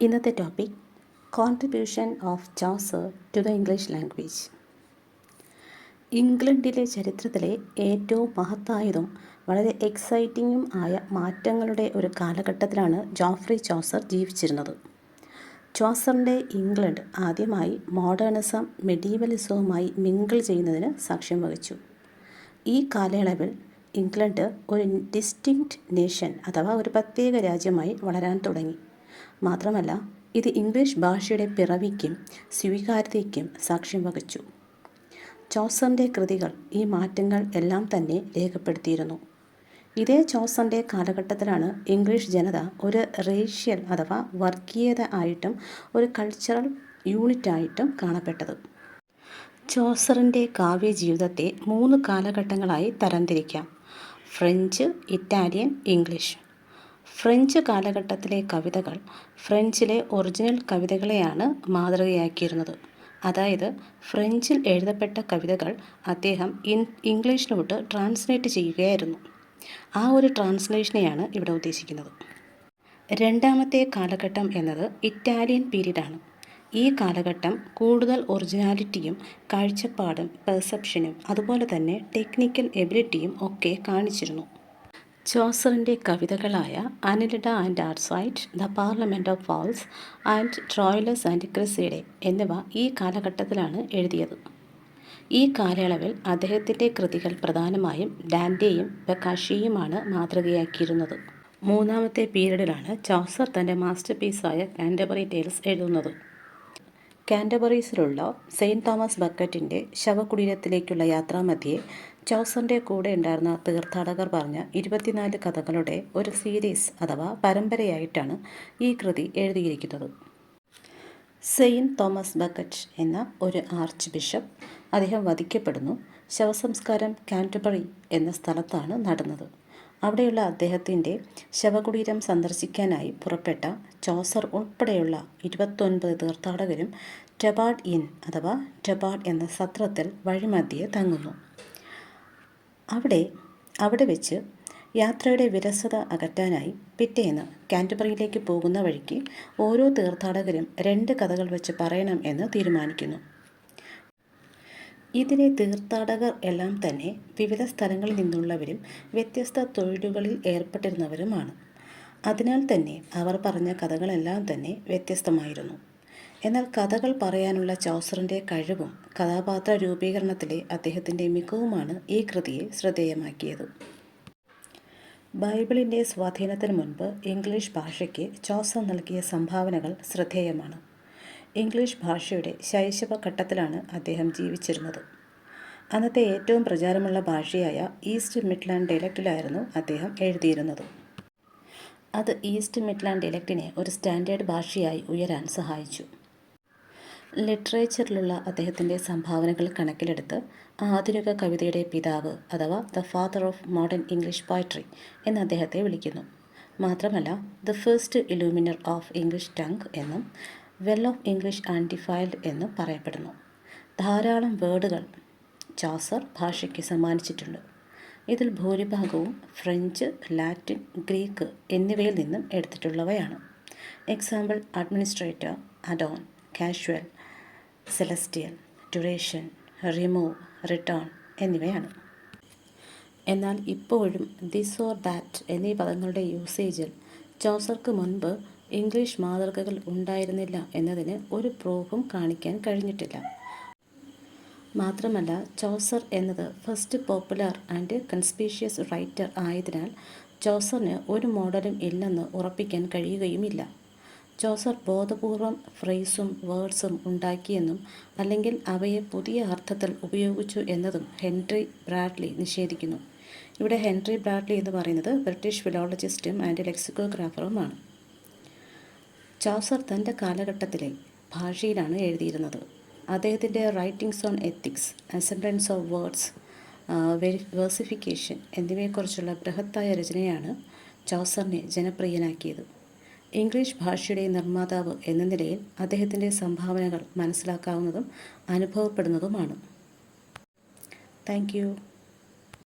ഇന്നത്തെ topic contribution of Chaucer to the English language. ഇംഗ്ലണ്ടിലെ ചരിത്രത്തിലെ ഏറ്റവും മഹത്തായതും വളരെ എക്സൈറ്റിങ്ങും ആയ മാറ്റങ്ങളുടെ ഒരു കാലഘട്ടത്തിലാണ് ജോഫ്രി ചോസർ ജീവിച്ചിരുന്നത്. ചോസറിൻ്റെ ഇംഗ്ലണ്ട് ആദ്യമായി മോഡേണിസം മെഡീവലിസവുമായി മിങ്കിൾ ചെയ്യുന്നതിന് സാക്ഷ്യം വഹിച്ചു. ഈ കാലയളവിൽ ഇംഗ്ലണ്ട് ഒരു ഡിസ്റ്റിങ്ക്റ്റ് നേഷൻ അഥവാ ഒരു പ്രത്യേക രാജ്യമായി വളരാൻ തുടങ്ങി. മാത്രമല്ല, ഇത് ഇംഗ്ലീഷ് ഭാഷയുടെ പിറവിക്കും സ്വീകാര്യതയ്ക്കും സാക്ഷ്യം വഹിച്ചു. ചോസറിൻ്റെ കൃതികൾ ഈ മാറ്റങ്ങൾ എല്ലാം തന്നെ രേഖപ്പെടുത്തിയിരുന്നു. ഇതേ ചോസറിൻ്റെ കാലഘട്ടത്തിലാണ് ഇംഗ്ലീഷ് ജനത ഒരു റേഷ്യൽ അഥവാ വർഗീയത ആയിട്ടും ഒരു കൾച്ചറൽ യൂണിറ്റായിട്ടും കാണപ്പെട്ടത്. ചോസറിൻ്റെ കാവ്യജീവിതത്തെ 3 കാലഘട്ടങ്ങളായി തരംതിരിക്കാം: ഫ്രഞ്ച്, ഇറ്റാലിയൻ, ഇംഗ്ലീഷ്. ഫ്രഞ്ച് കാലഘട്ടത്തിലെ കവിതകൾ ഫ്രഞ്ചിലെ ഒറിജിനൽ കവിതകളെയാണ് മാതൃകയാക്കിയിരുന്നത്. അതായത് ഫ്രഞ്ചിൽ എഴുതപ്പെട്ട കവിതകൾ അദ്ദേഹം ഇംഗ്ലീഷിലോട്ട് ട്രാൻസ്ലേറ്റ് ചെയ്യുകയായിരുന്നു. ആ ഒരു ട്രാൻസ്ലേഷനെയാണ് ഇവിടെ ഉദ്ദേശിക്കുന്നത്. രണ്ടാമത്തെ കാലഘട്ടം എന്നത് ഇറ്റാലിയൻ പീരീഡാണ്. ഈ കാലഘട്ടം കൂടുതൽ ഒറിജിനാലിറ്റിയും കാഴ്ചപ്പാടും പെർസെപ്ഷനും അതുപോലെ തന്നെ ടെക്നിക്കൽ എബിലിറ്റിയും ഒക്കെ കാണിച്ചിരുന്നു. ചോസറിൻ്റെ കവിതകളായ Anelida and Arcite, the parliament of fowls and Troilus and Criseyde എന്നിവ ഈ കാലഘട്ടത്തിലാണ് എഴുതിയത്. ഈ കാലയളവിൽ അദ്ദേഹത്തിൻ്റെ കൃതികൾ പ്രധാനമായും ഡാൻ്റെയും ബൊക്കാഷ്യയുമാണ് മാതൃകയാക്കിയിരുന്നത്. മൂന്നാമത്തെ പീരീഡിലാണ് ചോസർ തൻ്റെ മാസ്റ്റർ പീസായ കാൻറ്റർബറി ടെയിൽസ് എഴുതുന്നത്. കാൻറ്റർബറീസിലുള്ള സെയിൻറ്റ് തോമസ് ബക്കറ്റിൻ്റെ ശവകുടീരത്തിലേക്കുള്ള യാത്രാമധ്യേ ചോസറിൻ്റെ കൂടെ ഉണ്ടായിരുന്ന തീർത്ഥാടകർ പറഞ്ഞ 24 കഥകളുടെ ഒരു സീരീസ് അഥവാ പരമ്പരയായിട്ടാണ് ഈ കൃതി എഴുതിയിരിക്കുന്നത്. സെയിൻറ്റ് തോമസ് ബക്കറ്റ് എന്ന ഒരു ആർച്ച് ബിഷപ്പ് അദ്ദേഹം വധിക്കപ്പെടുന്നു. ശവസംസ്കാരം കാൻറ്റർബറി എന്ന സ്ഥലത്താണ് നടന്നത്. അവിടെയുള്ള അദ്ദേഹത്തിൻ്റെ ശവകുടീരം സന്ദർശിക്കാനായി പുറപ്പെട്ട ചോസർ ഉൾപ്പെടെയുള്ള 29 തീർത്ഥാടകരും ടെബാർഡ് ഇൻ അഥവാ ടെബാർഡ് എന്ന സത്രത്തിൽ വഴിമധ്യേ തങ്ങുന്നു. അവിടെ വെച്ച് യാത്രയുടെ വിരസത അകറ്റാനായി പിറ്റേന്ന് കാൻറ്റർബറിയിലേക്ക് പോകുന്ന വഴിക്ക് ഓരോ തീർത്ഥാടകരും 2 കഥകൾ വെച്ച് പറയണം എന്ന് തീരുമാനിക്കുന്നു. ഇതിലെ തീർത്ഥാടകർ എല്ലാം തന്നെ വിവിധ സ്ഥലങ്ങളിൽ നിന്നുള്ളവരും വ്യത്യസ്ത തൊഴിലുകളിൽ ഏർപ്പെട്ടിരുന്നവരുമാണ്. അതിനാൽ തന്നെ അവർ പറഞ്ഞ കഥകളെല്ലാം തന്നെ വ്യത്യസ്തമായിരുന്നു. എന്നാൽ കഥകൾ പറയാനുള്ള ചോസറിൻ്റെ കഴിവും കഥാപാത്ര രൂപീകരണത്തിലെ അദ്ദേഹത്തിൻ്റെ മികവുമാണ് ഈ കൃതിയെ ശ്രദ്ധേയമാക്കിയത്. ബൈബിളിൻ്റെ സ്വാധീനത്തിന് മുൻപ് ഇംഗ്ലീഷ് ഭാഷയ്ക്ക് ചോസർ നൽകിയ സംഭാവനകൾ ശ്രദ്ധേയമാണ്. ഇംഗ്ലീഷ് ഭാഷയുടെ ശൈശവഘട്ടത്തിലാണ് അദ്ദേഹം ജീവിച്ചിരുന്നത്. അന്നത്തെ ഏറ്റവും പ്രചാരമുള്ള ഭാഷയായ ഈസ്റ്റ് മിഡ്ലാൻഡ് ഡയലക്റ്റിലായിരുന്നു അദ്ദേഹം എഴുതിയിരുന്നത്. അത് ഈസ്റ്റ് മിഡ്ലാൻഡ് ഡയലക്റ്റിനെ ഒരു സ്റ്റാൻഡേർഡ് ഭാഷയായി ഉയരാൻ സഹായിച്ചു. ലിറ്ററേച്ചറിലുള്ള അദ്ദേഹത്തിൻ്റെ സംഭാവനകൾ കണക്കിലെടുത്ത് ആധുനിക കവിതയുടെ പിതാവ് അഥവാ the father of modern English poetry എന്ന് അദ്ദേഹത്തെ വിളിക്കുന്നു. മാത്രമല്ല the first illuminer of English tongue എന്നും വെൽ ഓഫ് ഇംഗ്ലീഷ് അൺഡിഫൈൽഡ് എന്നും പറയപ്പെടുന്നു. ധാരാളം വേർഡുകൾ ചോസർ ഭാഷയ്ക്ക് സമ്മാനിച്ചിട്ടുണ്ട്. ഇതിൽ ഭൂരിഭാഗവും ഫ്രഞ്ച്, ലാറ്റിൻ, ഗ്രീക്ക് എന്നിവയിൽ നിന്നും എടുത്തിട്ടുള്ളവയാണ്. Example: administrator, adorn, casual, celestial, duration, remove, return എന്നിവയാണ്. എന്നാൽ ഇപ്പോഴും ദിസ് ഓർ ദാറ്റ് എന്നീ പദങ്ങളുടെ യൂസേജിൽ ചോസർക്ക് മുൻപ് ഇംഗ്ലീഷ് മാതൃകകൾ ഉണ്ടായിരുന്നില്ല എന്നതിന് ഒരു പ്രൂഫും കാണിക്കാൻ കഴിഞ്ഞിട്ടില്ല. മാത്രമല്ല ചോസർ എന്നത് ഫസ്റ്റ് പോപ്പുലർ ആൻഡ് കൺസ്പീഷ്യസ് റൈറ്റർ ആയതിനാൽ ചോസറിന് ഒരു മോഡലും ഇല്ലെന്ന് ഉറപ്പിക്കാൻ കഴിയുകയുമില്ല. ചോസർ ബോധപൂർവം ഫ്രേസും വേർഡ്സും ഉണ്ടാക്കിയെന്നും അല്ലെങ്കിൽ അവയെ പുതിയ അർത്ഥത്തിൽ ഉപയോഗിച്ചു എന്നതും ഹെൻറി ബ്രാഡ്ലി നിഷേധിക്കുന്നു. ഇവിടെ ഹെൻറി ബ്രാഡ്ലി എന്ന് പറയുന്നത് ബ്രിട്ടീഷ് ഫിലോളജിസ്റ്റും ആൻഡ് ലെക്സിക്കോഗ്രാഫറുമാണ്. ചോസർ തൻ്റെ കാലഘട്ടത്തിലെ ഭാഷയിലാണ് എഴുതിയിരുന്നത്. അദ്ദേഹത്തിൻ്റെ writings on ethics, assemblance of words, versification എന്നിവയെക്കുറിച്ചുള്ള ബൃഹത്തായ രചനയാണ് ചോസറിനെ ജനപ്രിയനാക്കിയത്. ഇംഗ്ലീഷ് ഭാഷയുടെ നിർമ്മാതാവ് എന്ന നിലയിൽ അദ്ദേഹത്തിൻ്റെ സംഭാവനകൾ മനസ്സിലാക്കാവുന്നതും അനുഭവപ്പെടുന്നതുമാണ്. Thank you.